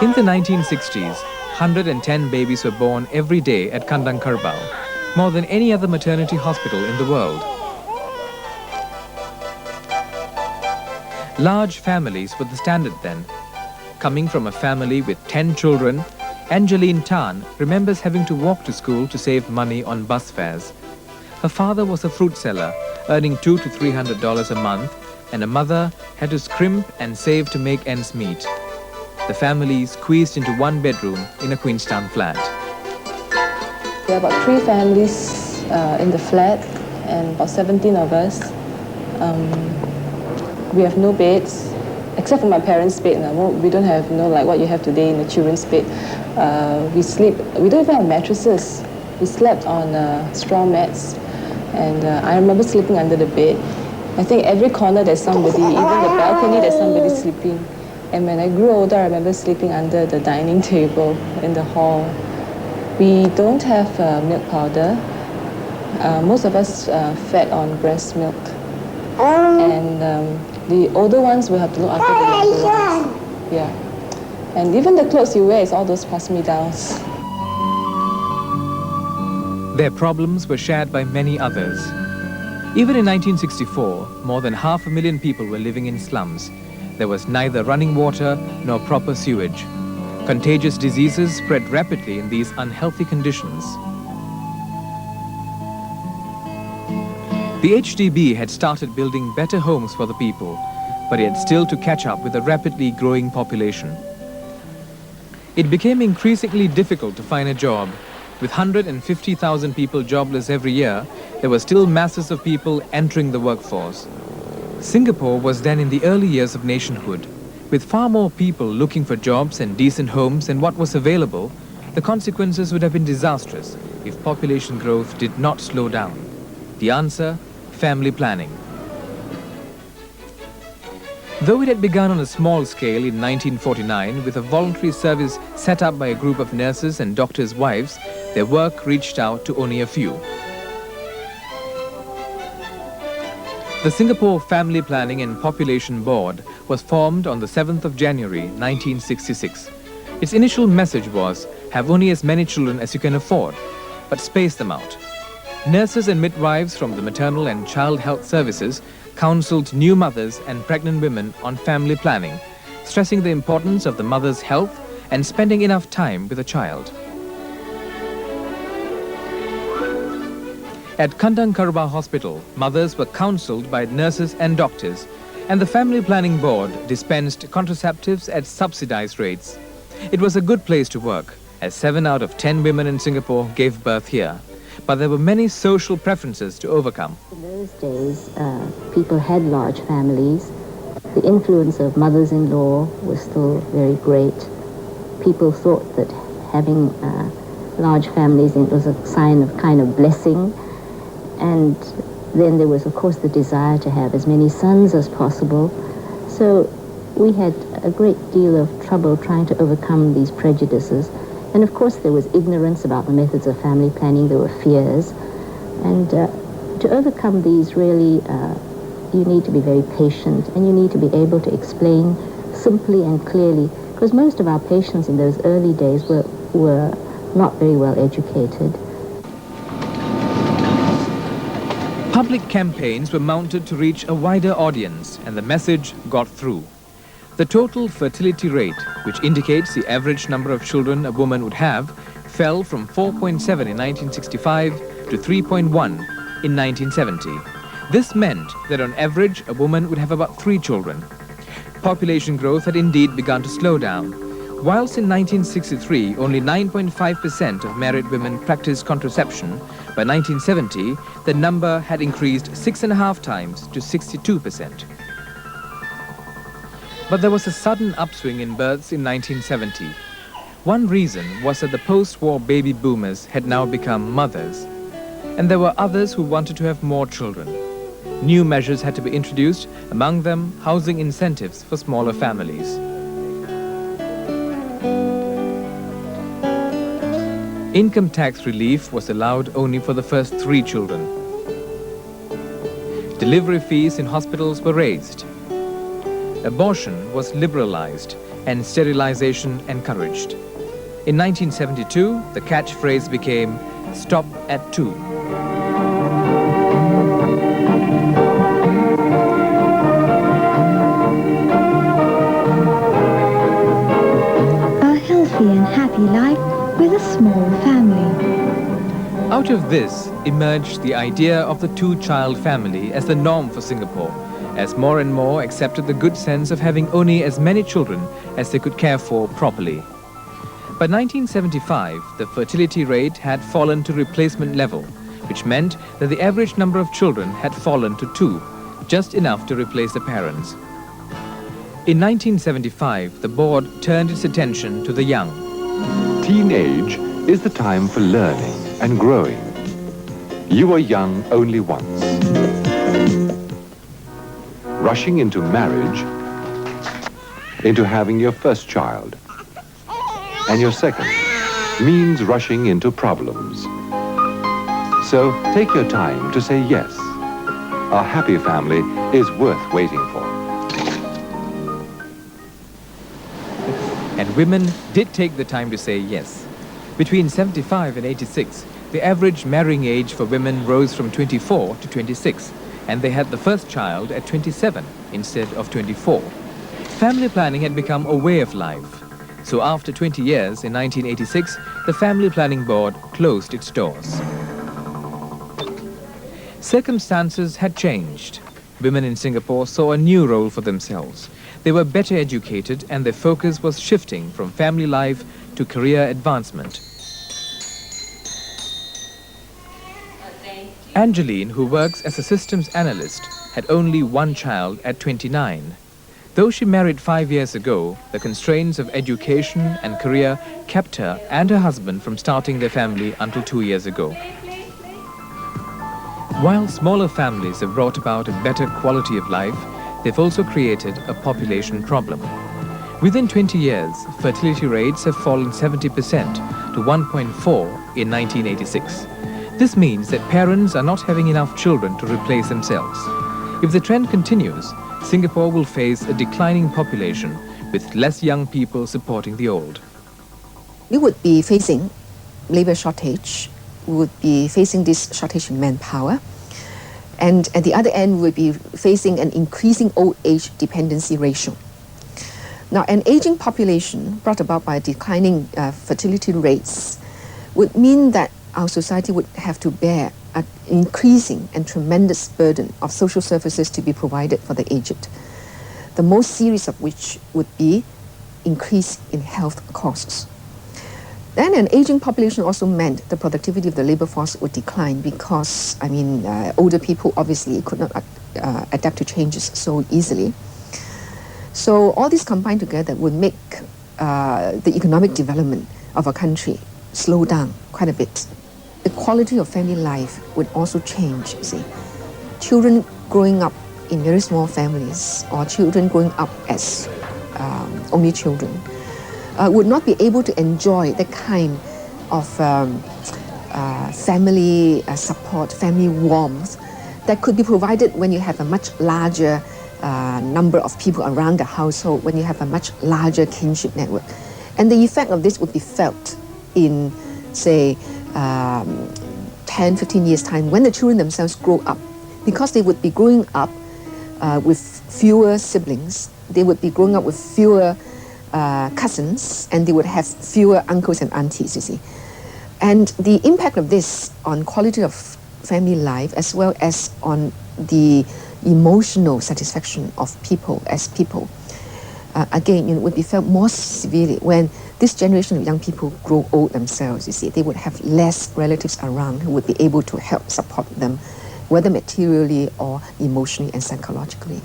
In the 1960s, 110 babies were born every day at Kandang Kerbau, more than any other maternity hospital in the world. Large families were the standard then. Coming from a family with 10 children, Angeline Tan remembers having to walk to school to save money on bus fares. Her father was a fruit seller, earning $200 to $300 a month, and a mother had to scrimp and save to make ends meet. The family squeezed into one bedroom in a Queenstown flat. There are about 3 families in the flat and about 17 of us. We have no beds, except for my parents' bed. We don't have like what you have today in the children's bed. We don't even have mattresses. We slept on straw mats, and I remember sleeping under the bed. I think every corner there's somebody, even the balcony there's somebody sleeping. And when I grew older, I remember sleeping under the dining table in the hall. We don't have milk powder. Most of us fed on breast milk. And the older ones will have to look after the younger ones. Yeah. And even the clothes you wear is all those pass-me-downs. Their problems were shared by many others. Even in 1964, more than 500,000 people were living in slums. There was neither running water nor proper sewage. Contagious diseases spread rapidly in these unhealthy conditions. The HDB had started building better homes for the people, but it had still to catch up with a rapidly growing population. It became increasingly difficult to find a job. With 150,000 people jobless every year, there were still masses of people entering the workforce. Singapore was then in the early years of nationhood. With far more people looking for jobs and decent homes than what was available, the consequences would have been disastrous if population growth did not slow down. The answer? Family planning. Though it had begun on a small scale in 1949 with a voluntary service set up by a group of nurses and doctors' wives, their work reached out to only a few. The Singapore Family Planning and Population Board was formed on the 7th of January 1966. Its initial message was, have only as many children as you can afford, but space them out. Nurses and midwives from the maternal and child health services counseled new mothers and pregnant women on family planning, stressing the importance of the mother's health and spending enough time with a child. At Kandang Kerbau Hospital, mothers were counselled by nurses and doctors, and the Family Planning Board dispensed contraceptives at subsidized rates. It was a good place to work, as 7 out of 10 women in Singapore gave birth here. But there were many social preferences to overcome. In those days, people had large families. The influence of mothers-in-law was still very great. People thought that having large families was a sign of kind of blessing. And then there was, of course, the desire to have as many sons as possible. So we had a great deal of trouble trying to overcome these prejudices. And of course, there was ignorance about the methods of family planning. There were fears. And to overcome these, really, you need to be very patient, and you need to be able to explain simply and clearly, because most of our patients in those early days were not very well educated. Public campaigns were mounted to reach a wider audience, and the message got through. The total fertility rate, which indicates the average number of children a woman would have, fell from 4.7 in 1965 to 3.1 in 1970. This meant that on average a woman would have about 3 children. Population growth had indeed begun to slow down. Whilst in 1963 only 9.5% of married women practiced contraception, by 1970 the number had increased 6.5 times to 62%. But there was a sudden upswing in births in 1970. One reason was that the post-war baby boomers had now become mothers, and there were others who wanted to have more children. New measures had to be introduced, among them housing incentives for smaller families. Income tax relief was allowed only for the first 3 children. Delivery fees in hospitals were raised. Abortion was liberalized, and sterilization encouraged. In 1972, the catchphrase became, "Stop at 2." A healthy and happy life with a small family. Out of this emerged the idea of the two-child family as the norm for Singapore, as more and more accepted the good sense of having only as many children as they could care for properly. By 1975, the fertility rate had fallen to replacement level, which meant that the average number of children had fallen to 2, just enough to replace the parents. In 1975, the board turned its attention to the young. Teenage is the time for learning and growing. You are young only once. Rushing into marriage, into having your first child, and your second, means rushing into problems. So take your time to say yes. A happy family is worth waiting for. And women did take the time to say yes. Between 75 and 86, the average marrying age for women rose from 24 to 26, and they had the first child at 27 instead of 24. Family planning had become a way of life. So after 20 years, in 1986, the Family Planning Board closed its doors. Circumstances had changed. Women in Singapore saw a new role for themselves. They were better educated, and their focus was shifting from family life to career advancement. Angeline, who works as a systems analyst, had only one child at 29. Though she married 5 years ago, the constraints of education and career kept her and her husband from starting their family until 2 years ago. While smaller families have brought about a better quality of life, they've also created a population problem. Within 20 years, fertility rates have fallen 70% to 1.4 in 1986. This means that parents are not having enough children to replace themselves. If the trend continues, Singapore will face a declining population with less young people supporting the old. We would be facing labor shortage, we would be facing this shortage in manpower, and at the other end, we would be facing an increasing old age dependency ratio. Now, an aging population brought about by declining fertility rates would mean that our society would have to bear an increasing and tremendous burden of social services to be provided for the aged, the most serious of which would be increase in health costs. Then an aging population also meant the productivity of the labor force would decline because, older people obviously could not adapt to changes so easily. So all these combined together would make the economic development of a country slow down quite a bit. The quality of family life would also change, you see. Children growing up in very small families or children growing up as only children would not be able to enjoy the kind of family support, family warmth that could be provided when you have a much larger number of people around the household, when you have a much larger kinship network. And the effect of this would be felt in, say, 10, 15 years' time when the children themselves grow up, because they would be growing up with fewer siblings, they would be growing up with fewer cousins, and they would have fewer uncles and aunties, you see. And the impact of this on quality of family life, as well as on the emotional satisfaction of people as people, again, would be felt more severely when this generation of young people grow old themselves, you see. They would have less relatives around who would be able to help support them, whether materially or emotionally and psychologically.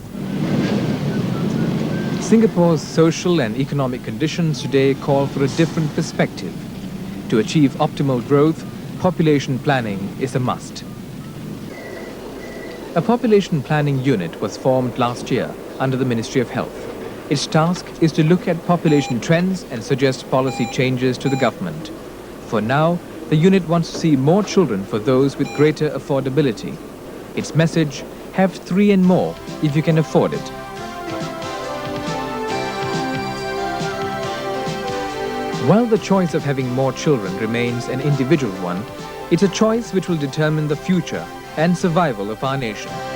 Singapore's social and economic conditions today call for a different perspective. To achieve optimal growth, population planning is a must. A population planning unit was formed last year under the Ministry of Health. Its task is to look at population trends and suggest policy changes to the government. For now, the unit wants to see more children for those with greater affordability. Its message, have 3 and more if you can afford it. While the choice of having more children remains an individual one, it's a choice which will determine the future and survival of our nation.